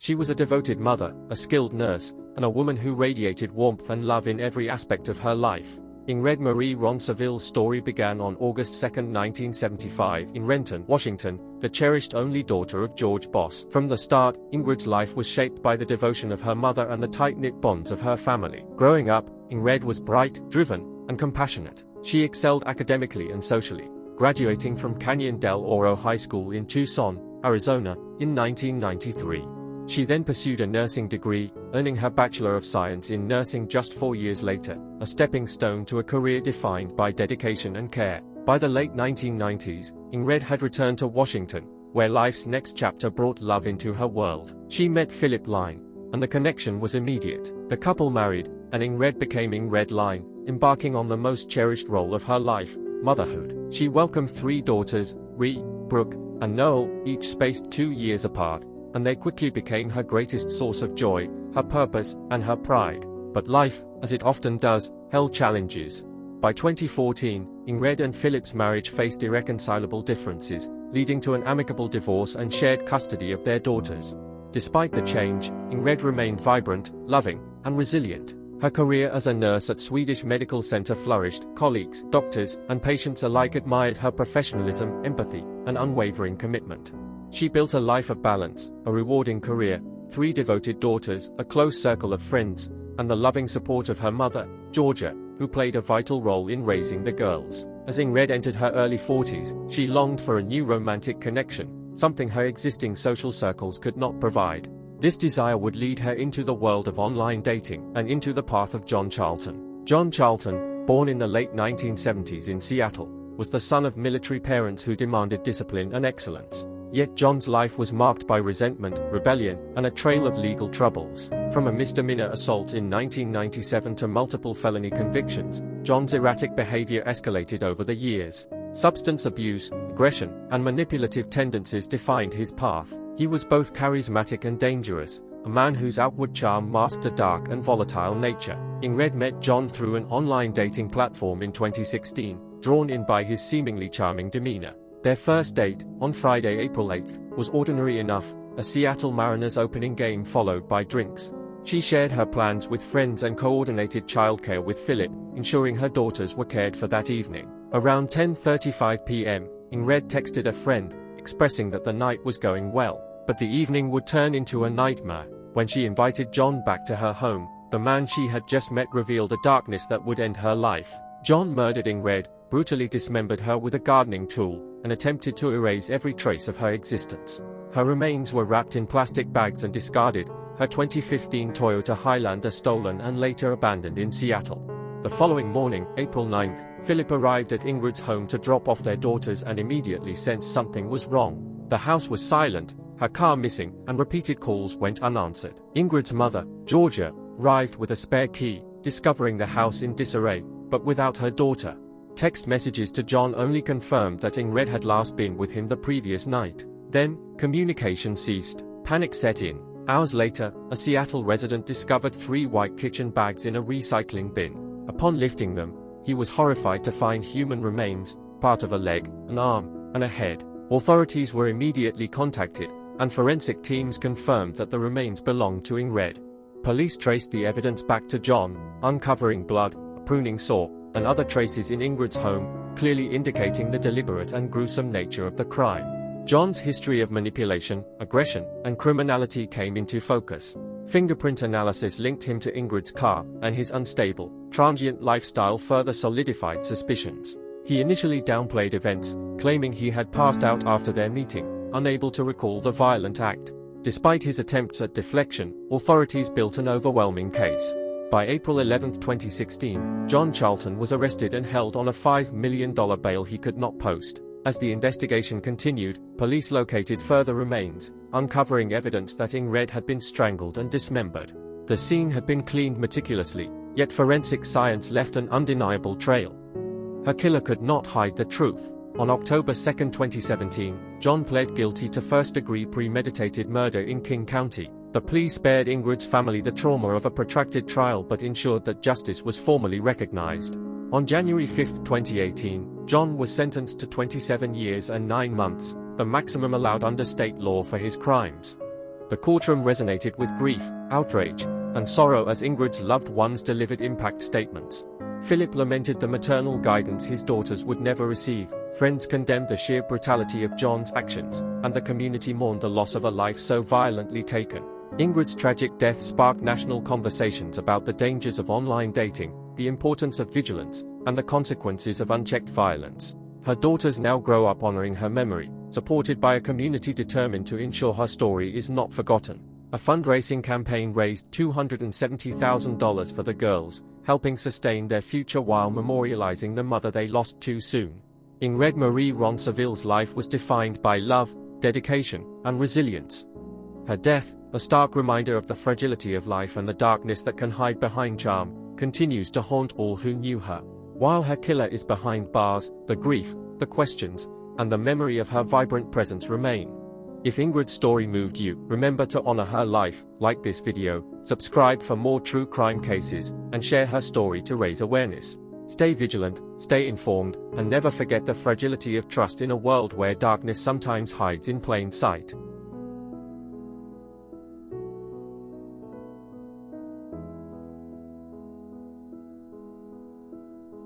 She was a devoted mother, a skilled nurse, and a woman who radiated warmth and love in every aspect of her life. Ingrid Marie Ronceville's story began on August 2, 1975, in Renton, Washington, the cherished only daughter of George Boss. From the start, Ingrid's life was shaped by the devotion of her mother and the tight-knit bonds of her family. Growing up, Ingrid was bright, driven, and compassionate. She excelled academically and socially, graduating from Canyon del Oro High School in Tucson, Arizona, in 1993. She then pursued a nursing degree, earning her Bachelor of Science in Nursing just 4 years later, a stepping stone to a career defined by dedication and care. By the late 1990s, Ingrid had returned to Washington, where life's next chapter brought love into her world. She met Philip Line, and the connection was immediate. The couple married, and Ingrid became Ingrid Line, embarking on the most cherished role of her life, motherhood. She welcomed 3 daughters, Ree, Brooke, and Noel, each spaced 2 years apart, and they quickly became her greatest source of joy, her purpose, and her pride. But life, as it often does, held challenges. By 2014, Ingrid and Philip's marriage faced irreconcilable differences, leading to an amicable divorce and shared custody of their daughters. Despite the change, Ingrid remained vibrant, loving, and resilient. Her career as a nurse at Swedish Medical Center flourished. Colleagues, doctors, and patients alike admired her professionalism, empathy, and unwavering commitment. She built a life of balance, a rewarding career, 3 devoted daughters, a close circle of friends, and the loving support of her mother, Georgia, who played a vital role in raising the girls. As Ingrid entered her early 40s, she longed for a new romantic connection, something her existing social circles could not provide. This desire would lead her into the world of online dating and into the path of John Charlton. John Charlton, born in the late 1970s in Seattle, was the son of military parents who demanded discipline and excellence. Yet John's life was marked by resentment, rebellion, and a trail of legal troubles. From a misdemeanor assault in 1997 to multiple felony convictions, John's erratic behavior escalated over the years. Substance abuse, aggression, and manipulative tendencies defined his path. He was both charismatic and dangerous, a man whose outward charm masked a dark and volatile nature. Ingrid met John through an online dating platform in 2016, drawn in by his seemingly charming demeanor. Their first date, on Friday, April 8, was ordinary enough, a Seattle Mariners opening game followed by drinks. She shared her plans with friends and coordinated childcare with Philip, ensuring her daughters were cared for that evening. Around 10:35 p.m., Ingrid texted a friend, expressing that the night was going well, but the evening would turn into a nightmare. When she invited John back to her home, the man she had just met revealed a darkness that would end her life. John murdered Ingrid, brutally dismembered her with a gardening tool, and attempted to erase every trace of her existence. Her remains were wrapped in plastic bags and discarded, her 2015 Toyota Highlander stolen and later abandoned in Seattle. The following morning, April 9, Philip arrived at Ingrid's home to drop off their daughters and immediately sensed something was wrong. The house was silent, her car missing, and repeated calls went unanswered. Ingrid's mother, Georgia, arrived with a spare key, discovering the house in disarray, but without her daughter. Text messages to John only confirmed that Ingrid had last been with him the previous night. Then, communication ceased. Panic set in. Hours later, a Seattle resident discovered 3 white kitchen bags in a recycling bin. Upon lifting them, he was horrified to find human remains, part of a leg, an arm, and a head. Authorities were immediately contacted, and forensic teams confirmed that the remains belonged to Ingrid. Police traced the evidence back to John, uncovering blood, a pruning saw, and other traces in Ingrid's home, clearly indicating the deliberate and gruesome nature of the crime. John's history of manipulation, aggression, and criminality came into focus. Fingerprint analysis linked him to Ingrid's car, and his unstable, transient lifestyle further solidified suspicions. He initially downplayed events, claiming he had passed out after their meeting, unable to recall the violent act. Despite his attempts at deflection, authorities built an overwhelming case. By April 11, 2016, John Charlton was arrested and held on a $5 million bail he could not post. As the investigation continued, police located further remains, uncovering evidence that Ingrid had been strangled and dismembered. The scene had been cleaned meticulously, yet forensic science left an undeniable trail. Her killer could not hide the truth. On October 2, 2017, John pled guilty to first-degree premeditated murder in King County. The plea spared Ingrid's family the trauma of a protracted trial but ensured that justice was formally recognized. On January 5, 2018, John was sentenced to 27 years and 9 months, the maximum allowed under state law for his crimes. The courtroom resonated with grief, outrage, and sorrow as Ingrid's loved ones delivered impact statements. Philip lamented the maternal guidance his daughters would never receive, friends condemned the sheer brutality of John's actions, and the community mourned the loss of a life so violently taken. Ingrid's tragic death sparked national conversations about the dangers of online dating, the importance of vigilance, and the consequences of unchecked violence. Her daughters now grow up honoring her memory, supported by a community determined to ensure her story is not forgotten. A fundraising campaign raised $270,000 for the girls, helping sustain their future while memorializing the mother they lost too soon. Ingrid Marie Ronceville's life was defined by love, dedication, and resilience. Her death, a stark reminder of the fragility of life and the darkness that can hide behind charm, continues to haunt all who knew her. While her killer is behind bars, the grief, the questions, and the memory of her vibrant presence remain. If Ingrid's story moved you, remember to honor her life, like this video, subscribe for more true crime cases, and share her story to raise awareness. Stay vigilant, stay informed, and never forget the fragility of trust in a world where darkness sometimes hides in plain sight.